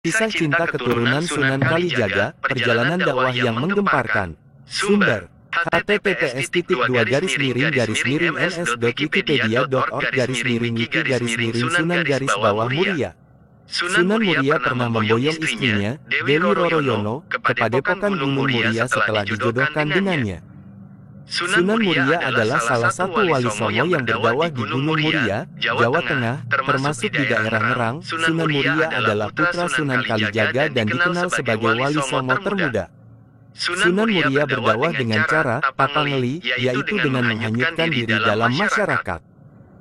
Kisah cinta keturunan Sunan Kalijaga, perjalanan dakwah yang menggemparkan. Sumber https://ns.wikipedia.org/wiki-Sunan-Muria. Sunan Muria pernah memboyong istrinya, Dewi Roroyono, ke Padepokan Gunung Muria setelah dijodohkan dengannya. Sunan Muria adalah salah satu wali songo yang berdakwah di Gunung Muria, Jawa Tengah, termasuk di daerah Ngerang. Sunan Muria adalah putra Sunan Kalijaga dan dikenal sebagai wali songo termuda. Sunan Muria berdakwah dengan cara papangeli, yaitu dengan menghanyutkan diri dalam masyarakat.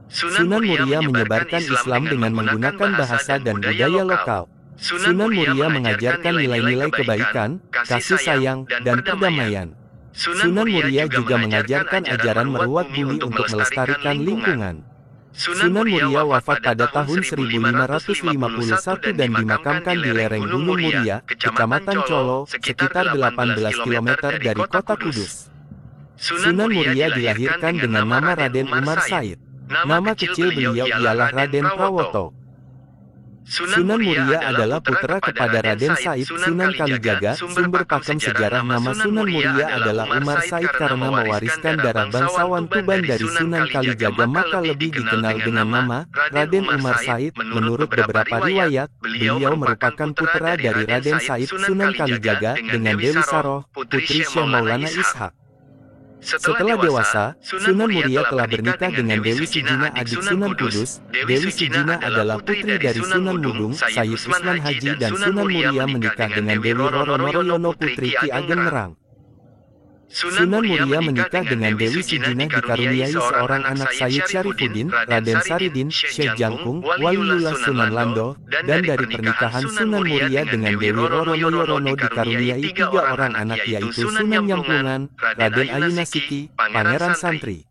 Sunan Muria menyebarkan Islam dengan menggunakan bahasa dan budaya lokal. Sunan Muria mengajarkan nilai-nilai kebaikan, kasih sayang, dan perdamaian. Sunan Muria juga mengajarkan ajaran merawat bumi untuk melestarikan lingkungan. Sunan Muria wafat pada tahun 1551 dan dimakamkan di lereng Gunung Muria, Kecamatan Colo, sekitar 18 km dari kota Kudus. Sunan Muria dilahirkan dengan nama Raden Umar Said. Nama kecil beliau ialah Raden Prawoto. Sunan Muria adalah putra kepada Raden Said Sunan Kalijaga. Sumber pakem sejarah nama Sunan Muria adalah Umar Said karena mewariskan darah bangsawan Tuban dari Sunan Kalijaga, maka lebih dikenal dengan nama Raden Umar Said. Menurut beberapa riwayat, beliau merupakan putra dari Raden Said Sunan Kalijaga dengan Dewi Saroh, putri Syekh Maulana Ishak. Setelah dewasa, Sunan Muria telah bernikah dengan Dewi Sijina adik Sunan Kudus. Dewi Sijina adalah putri dari Sunan Mudung, Sayyid Usman Haji, dan Sunan Muria menikah dengan Dewi Roroyono putri Ki Ageng Ngerang. Sunan Muria menikah dengan Dewi Sijina dikaruniai seorang anak Sayyid Syarifuddin, Raden Saridin, Syekh Jangkung, Waliullah Sunan Lando, dan dari pernikahan Sunan Muria dengan Dewi Roroyono dikaruniai 3 orang anak, yaitu Sunan Nyamplungan, Raden Ayunasiki, Pangeran Santri.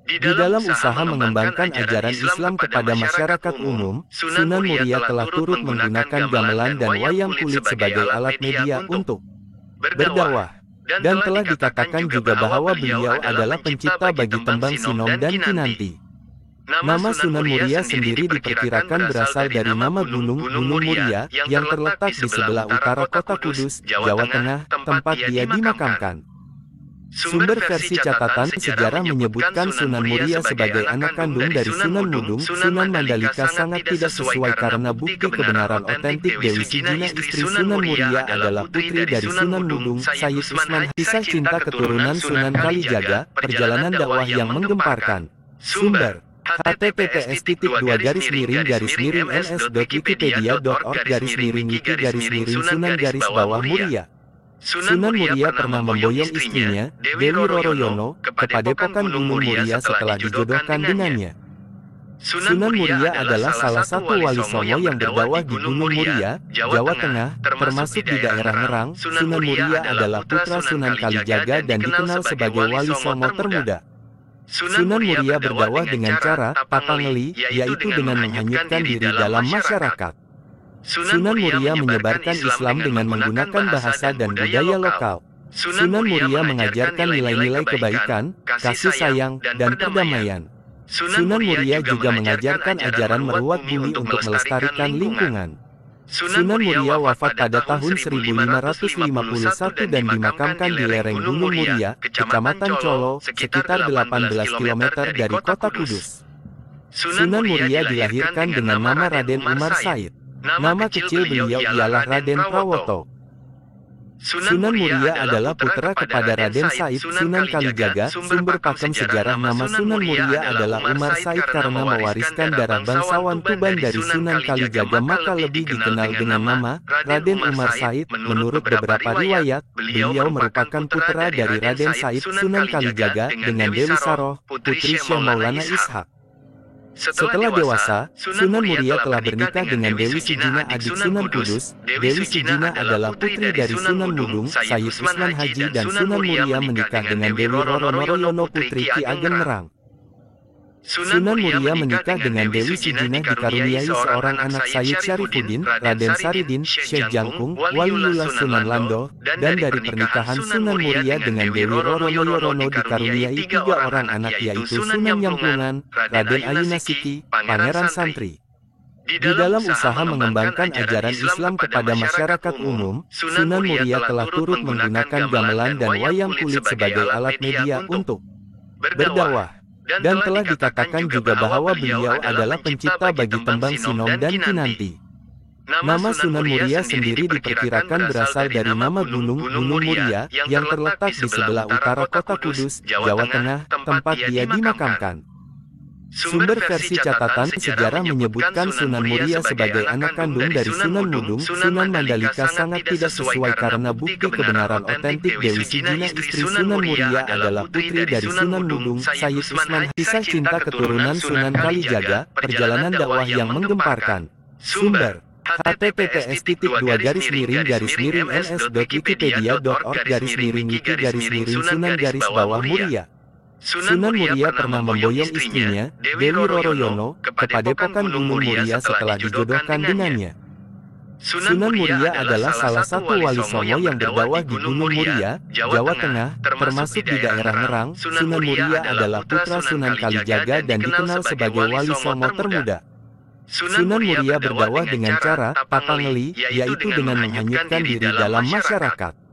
Di dalam usaha mengembangkan ajaran Islam kepada masyarakat umum, Sunan Muria telah turut menggunakan gamelan dan wayang kulit sebagai alat media untuk berdakwah. Dan telah dikatakan juga bahwa beliau adalah pencipta bagi tembang Sinom dan Kinanti. Nama Sunan Muria sendiri diperkirakan berasal dari nama Gunung Muria yang terletak di sebelah utara kota Kudus, Jawa Tengah, tempat dia dimakamkan. Sumber versi catatan sejarah menyebutkan Sunan Muria sebagai anak kandung dari Sunan Mudung. Sunan Mandalika sangat tidak sesuai karena bukti kebenaran otentik Dewi Sijina istri Sunan Muria adalah putri dari Sunan Mudung, Sayyid Usman. Kisah cinta keturunan Sunan Kalijaga, perjalanan dakwah yang menggemparkan. Sumber https://ns.wikipedia.org/wiki-Sunan-Muria. Sunan Muria pernah memboyong istrinya, Dewi Roroyono, ke Padepokan Gunung Muria setelah dijodohkan dengannya. Sunan Muria adalah salah satu wali songo yang berdakwah di Gunung Muria, Jawa Tengah, termasuk di daerah Ngerang. Sunan Muria adalah putra Sunan Kalijaga dan dikenal sebagai wali songo termuda. Sunan Muria berdakwah dengan cara papangeli, yaitu dengan menghanyutkan diri dalam masyarakat. Sunan Muria menyebarkan Islam dengan menggunakan bahasa dan budaya lokal. Sunan Muria mengajarkan nilai-nilai kebaikan, kasih sayang, dan perdamaian. Sunan Muria juga mengajarkan ajaran merawat bumi untuk melestarikan lingkungan. Sunan Muria wafat pada tahun 1551 dan dimakamkan di lereng Gunung Muria, Kecamatan Colo, sekitar 18 km dari kota Kudus. Sunan Muria dilahirkan dengan nama Raden Umar Said. Nama kecil beliau ialah Raden Prawoto. Sunan Muria adalah putra kepada Raden Said Sunan Kalijaga. Sumber pakem sejarah nama Sunan Muria adalah Umar Said karena mewariskan darah bangsawan Tuban dari Sunan Kalijaga, maka lebih dikenal dengan nama Raden Umar Said. Menurut beberapa riwayat, beliau merupakan putra dari Raden Said Sunan Kalijaga dengan Dewi Saroh, putri Syekh Maulana Ishak. Setelah dewasa, Sunan Muria telah bernikah dengan Dewi Sijina adik Sunan Kudus. Dewi Sijina adalah putri dari Sunan Mudung, Sayyid Usman Haji, dan Sunan Muria menikah dengan Dewi Roroyono putri Ki Ageng Ngerang. Sunan Muria menikah dengan Dewi Sijina dikaruniai seorang anak Sayyid Syarifuddin, Raden Saridin, Syekh Jangkung, Waliullah Sunan Lando, dan dari pernikahan Sunan Muria dengan Dewi Roroyono dikaruniai 3 orang anak, yaitu Sunan Nyamplungan, Raden Ayunasiki, Pangeran Santri. Di dalam usaha mengembangkan ajaran Islam kepada masyarakat umum, Sunan Muria telah turut menggunakan gamelan dan wayang kulit sebagai alat media untuk berdakwah. Dan telah dikatakan juga bahwa beliau adalah pencipta bagi tembang Sinom dan Kinanti. Nama Sunan Muria sendiri diperkirakan berasal dari nama Gunung Muria yang terletak di sebelah utara kota Kudus, Jawa Tengah, tempat dia dimakamkan. Sumber versi catatan sejarah menyebutkan Sunan Muria sebagai anak kandung dari Sunan Mudung. Sunan Mandalika sangat tidak sesuai karena bukti kebenaran otentik Dewi Sijina istri Sunan Muria adalah putri dari Sunan Mudung, Sayyid Usman. Kisah cinta keturunan Sunan Kalijaga, perjalanan dakwah yang menggemparkan. Sumber https://ns.wikipedia.org/ms/wiki-Sunan-Muria. Sunan Muria pernah memboyong istrinya, Dewi Roroyono, ke Padepokan Gunung Muria setelah dijodohkan dengannya. Sunan Muria adalah salah satu wali songo yang berdakwah di Gunung Muria, Jawa Tengah, termasuk di daerah Ngerang. Sunan Muria adalah putra Sunan Kalijaga dan dikenal sebagai wali songo termuda. Sunan Muria berdakwah dengan cara papangeli, yaitu dengan menghanyutkan diri dalam masyarakat.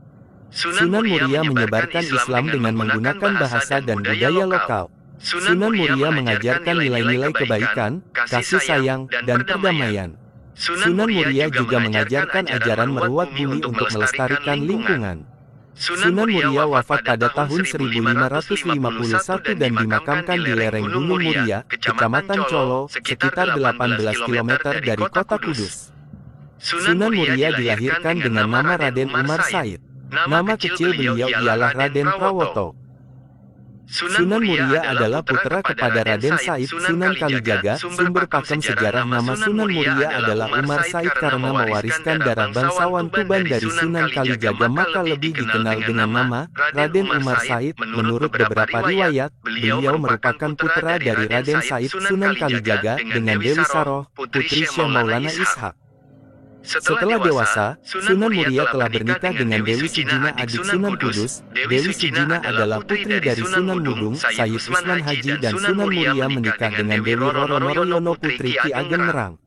Sunan Muria menyebarkan Islam dengan menggunakan bahasa dan budaya lokal. Sunan Muria mengajarkan nilai-nilai kebaikan, kasih sayang, dan perdamaian. Sunan Muria juga mengajarkan ajaran meruat bumi untuk melestarikan lingkungan. Sunan Muria wafat pada tahun 1551 dan dimakamkan di lereng Gunung Muria, Kecamatan Colo, sekitar 18 km dari kota Kudus. Sunan Muria dilahirkan dengan nama Raden Umar Said. Nama kecil beliau ialah Raden Prawoto. Sunan Muria adalah putra kepada Raden Said Sunan Kalijaga. Sumber pakem sejarah nama Sunan Muria adalah Umar Said karena mewariskan darah bangsawan Tuban dari Sunan Kalijaga maka lebih dikenal dengan nama Raden Umar Said. Menurut beberapa riwayat, beliau merupakan putra dari Raden Said Sunan Kalijaga dengan Dewi Saroh, putri Syekh Maulana Ishak. Setelah dewasa, Sunan Muria telah bernikah dengan Dewi Sijina adik Sunan Kudus. Dewi Sijina adalah putri dari Sunan Mudung, Sayyid Usman Haji dan Sunan Muria menikah dengan Dewi Roroyono putri Ki Ageng Ngerang.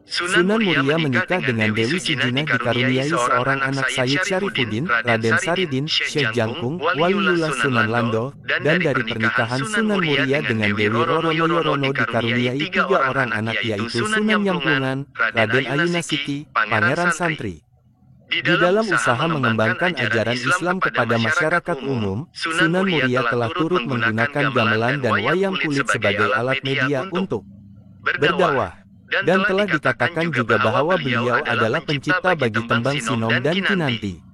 Sunan Muria menikah dengan Dewi Sijina dikaruniai seorang anak Sayyid Syarifuddin, Raden Saridin, Syekh Jangkung, Waliullah Sunan Lando, dan dari pernikahan Sunan Muria dengan Dewi Roroyono dikaruniai 3 orang anak yaitu Sunan Nyamplungan, Raden Ayunasiti, Pangeran Santri. Di dalam usaha mengembangkan ajaran Islam kepada masyarakat umum, Sunan Muria telah turut menggunakan gamelan dan wayang kulit sebagai alat media untuk berdakwah. Dan telah dikatakan juga bahwa beliau adalah pencipta bagi tembang Sinom dan Kinanti.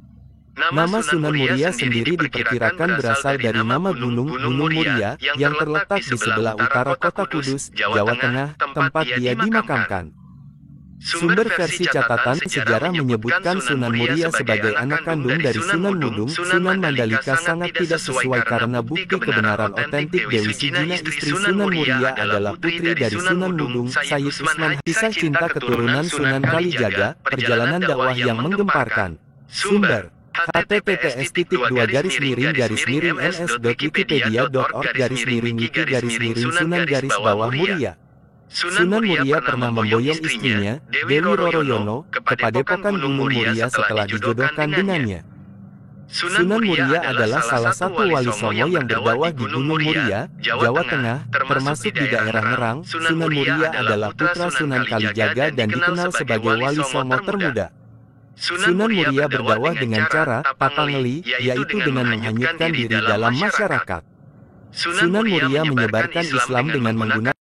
Nama Sunan Muria sendiri diperkirakan berasal dari nama Gunung Muria yang terletak di sebelah utara kota Kudus, Jawa Tengah, tempat dia dimakamkan. Sumber versi catatan sejarah menyebutkan Sunan Muria sebagai anak kandung dari Sunan Mudung. Sunan Mandalika sangat tidak sesuai karena bukti kebenaran otentik Dewi Sijina istri Sunan Muria adalah putri dari Sunan Mudung, Sayyid Usman. Kisah cinta keturunan Sunan Kalijaga, perjalanan dakwah yang menggemparkan. Sumber https://ns.wikipedia.org/wiki-Sunan-Muria. Sunan Muria pernah memboyong istrinya, Dewi Roroyono, ke Padepokan Gunung Muria setelah dijodohkan dengannya. Sunan Muria adalah salah satu wali songo yang berdakwah di Gunung Muria, Jawa Tengah, termasuk di daerah Ngerang. Sunan Muria adalah putra Sunan Kalijaga dan dikenal sebagai wali songo termuda. Sunan Muria berdakwah dengan cara papangeli, yaitu dengan menghanyutkan diri dalam masyarakat. Sunan Muria menyebarkan Islam dengan menggunakan